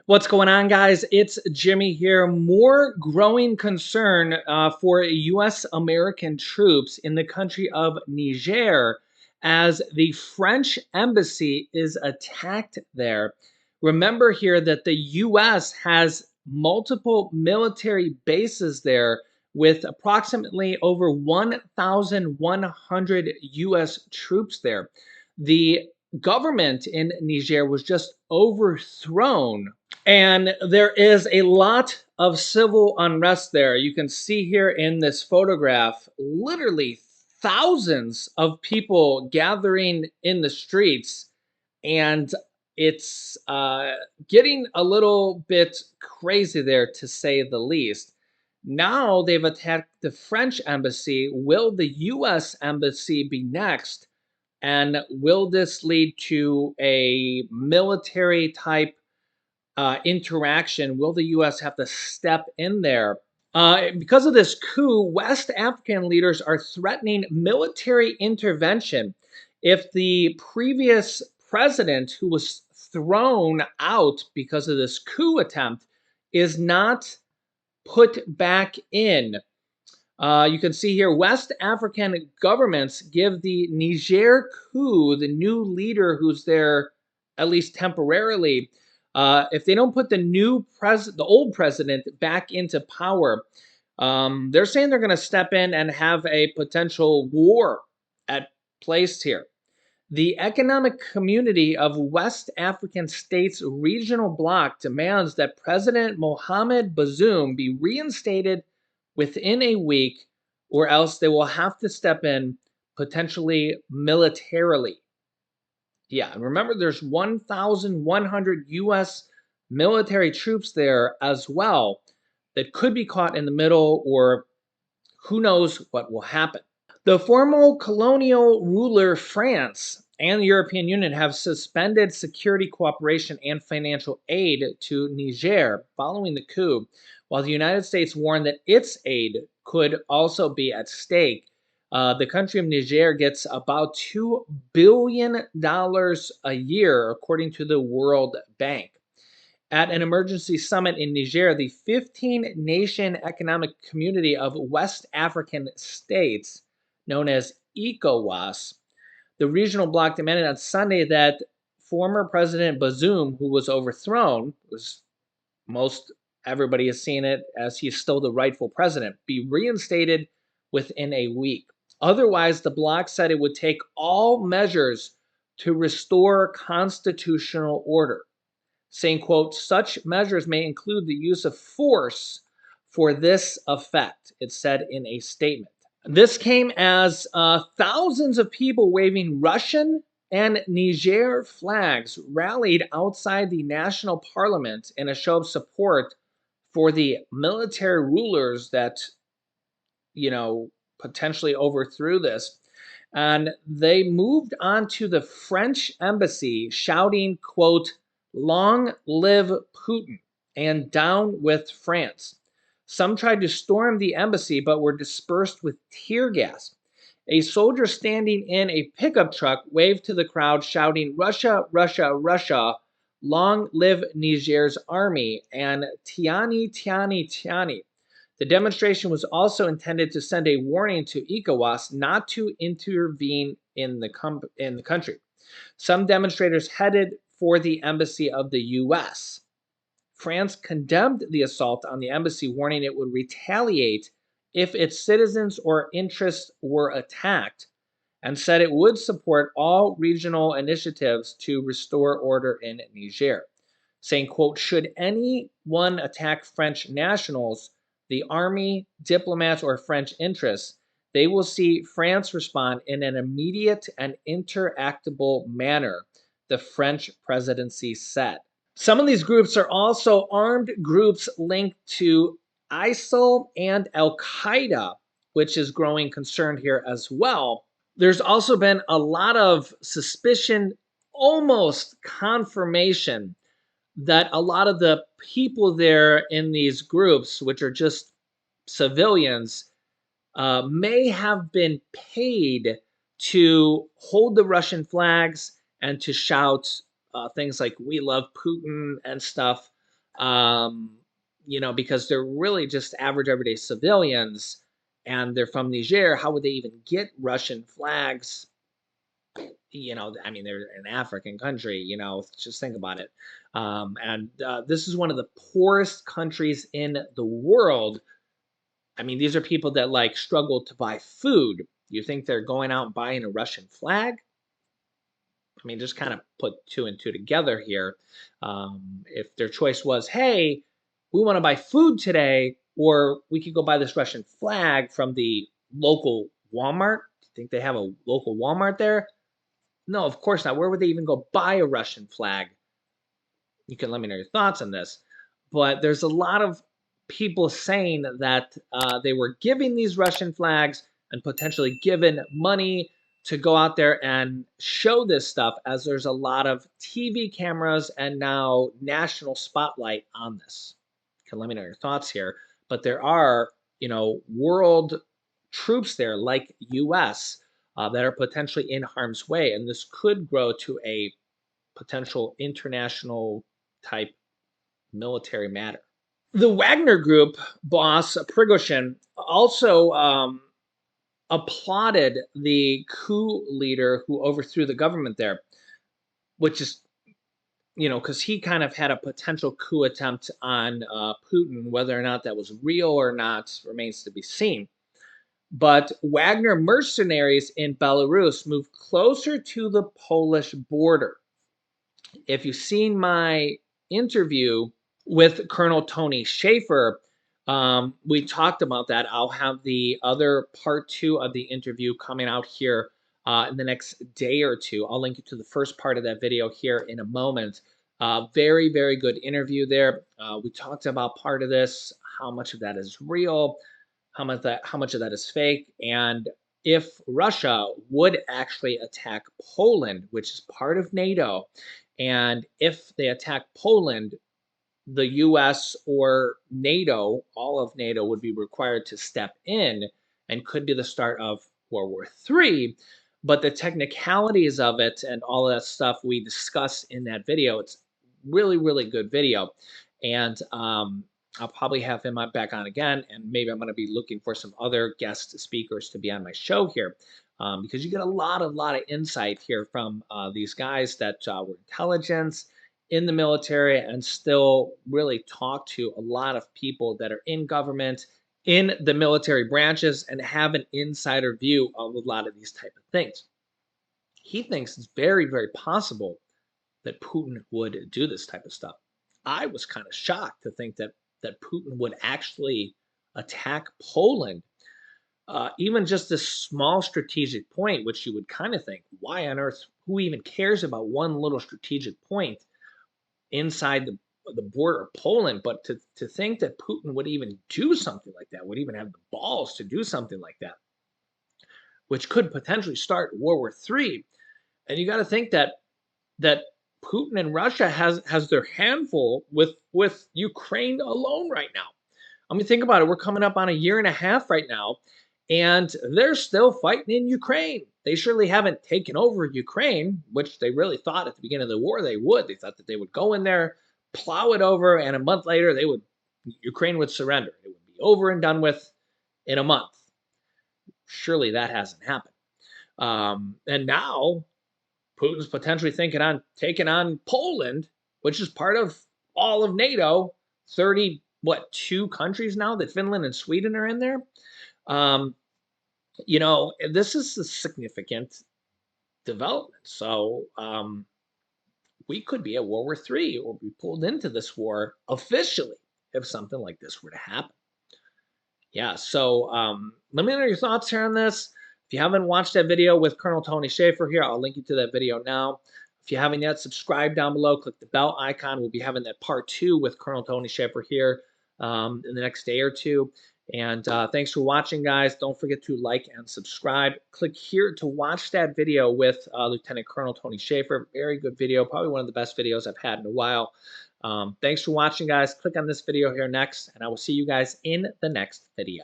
What's going on, guys? It's Jimmy here. More growing concern for U.S. American troops in the country of Niger as the French embassy is attacked there. Remember here that the U.S. has multiple military bases there with approximately over 1,100 U.S. troops there. The government in Niger was just overthrown, and there is a lot of civil unrest there. You can see here in this photograph, literally thousands of people gathering in the streets, and it's getting a little bit crazy there, to say the least. Now they've attacked the French embassy. Will the U.S. embassy be next? And will this lead to a military type interaction? Will the U.S. have to step in there? Because of this coup, West African leaders are threatening military intervention if the previous president, who was thrown out because of this coup attempt, is not put back in. You can see here, West African governments give the Niger coup, the new leader who's there, at least temporarily, if they don't put the old president back into power, they're saying they're going to step in and have a potential war at place here. The Economic Community of West African States Regional Bloc demands that President Mohamed Bazoum be reinstated within a week, or else they will have to step in, potentially militarily. Yeah, and remember, there's 1,100 U.S. military troops there as well that could be caught in the middle, or who knows what will happen. The former colonial ruler France and the European Union have suspended security cooperation and financial aid to Niger following the coup, while the United States warned that its aid could also be at stake. The country of Niger gets about $2 billion a year, according to the World Bank. At an emergency summit in Niger, the 15-nation economic community of West African states, known as ECOWAS, the regional bloc demanded on Sunday that former President Bazoum, who was overthrown, most everybody has seen it as he's still the rightful president, be reinstated within a week. Otherwise, the bloc said it would take all measures to restore constitutional order, saying, quote, such measures may include the use of force for this effect, it said in a statement. This came as thousands of people waving Russian and Niger flags rallied outside the national parliament in a show of support for the military rulers that, potentially overthrew this. And they moved on to the French embassy shouting, quote, long live Putin and down with France. Some tried to storm the embassy but were dispersed with tear gas. A soldier standing in a pickup truck waved to the crowd, shouting, Russia, Russia, Russia, long live Niger's army, and Tiani, Tiani, Tiani. The demonstration was also intended to send a warning to ECOWAS not to intervene in the country. Some demonstrators headed for the embassy of the U.S. France condemned the assault on the embassy, warning it would retaliate if its citizens or interests were attacked, and said it would support all regional initiatives to restore order in Niger, saying, quote, should anyone attack French nationals, the army, diplomats, or French interests, they will see France respond in an immediate and interactable manner, the French presidency said. Some of these groups are also armed groups linked to ISIL and Al Qaeda, which is growing concern here as well. There's also been a lot of suspicion, almost confirmation, that a lot of the people there in these groups, which are just civilians, may have been paid to hold the Russian flags and to shout things like "We love Putin" and stuff. Um, because they're really just average everyday civilians and they're from Niger. How would they even get Russian flags? I mean, they're an African country, just think about it. And this is one of the poorest countries in the world. I mean, these are people that like struggle to buy food. You think they're going out and buying a Russian flag? I mean, just kind of put two and two together here. If their choice was, hey, we want to buy food today, or we could go buy this Russian flag from the local Walmart. Do you think they have a local Walmart there? No, of course not. Where would they even go buy a Russian flag? You can let me know your thoughts on this. But there's a lot of people saying that they were giving these Russian flags and potentially given money to go out there and show this stuff, as there's a lot of TV cameras and now national spotlight on this. You can let me know your thoughts here. But there are, world troops there like US that are potentially in harm's way. And this could grow to a potential international type military matter. The Wagner Group boss Prigozhin also applauded the coup leader who overthrew the government there, which is, because he kind of had a potential coup attempt on Putin. Whether or not that was real or not remains to be seen. But Wagner mercenaries in Belarus moved closer to the Polish border. If you've seen my interview with Colonel Tony Schaefer, we talked about that. I'll have the other part two of the interview coming out here in the next day or two. I'll link you to the first part of that video here in a moment. Very, very good interview there. We talked about part of this, how much of that is real, how much of that is fake, and if Russia would actually attack Poland, which is part of NATO, and if they attack Poland, the US or NATO, all of NATO, would be required to step in and could be the start of World War III. But the technicalities of it and all of that stuff we discuss in that video, it's really, really good video. And I'll probably have him back on again, and maybe I'm going to be looking for some other guest speakers to be on my show here, because you get a lot of insight here from these guys that were intelligence in the military and still really talk to a lot of people that are in government, in the military branches, and have an insider view of a lot of these type of things. He thinks it's very, very possible that Putin would do this type of stuff. I was kind of shocked to think that Putin would actually attack Poland, even just this small strategic point, which you would kind of think, why on earth, who even cares about one little strategic point inside the border of Poland? But to think that Putin would even do something like that, would even have the balls to do something like that, which could potentially start World War III. And you got to think that Putin and Russia has their handful with Ukraine alone right now. I mean, think about it. We're coming up on a year and a half right now, and they're still fighting in Ukraine. They surely haven't taken over Ukraine, which they really thought at the beginning of the war they would. They thought that they would go in there, plow it over, and a month later Ukraine would surrender. It would be over and done with in a month. Surely that hasn't happened. And now Putin's potentially thinking on taking on Poland, which is part of all of NATO. 32 countries now that Finland and Sweden are in there. This is a significant development. So we could be at World War III or be pulled into this war officially if something like this were to happen. Yeah, so let me know your thoughts here on this. If you haven't watched that video with Colonel Tony Schaefer here, I'll link you to that video now. If you haven't yet, subscribe down below. Click the bell icon. We'll be having that part 2 with Colonel Tony Schaefer here in the next day or two. And thanks for watching, guys. Don't forget to like and subscribe. Click here to watch that video with Lieutenant Colonel Tony Schaefer. Very good video. Probably one of the best videos I've had in a while. Thanks for watching, guys. Click on this video here next, and I will see you guys in the next video.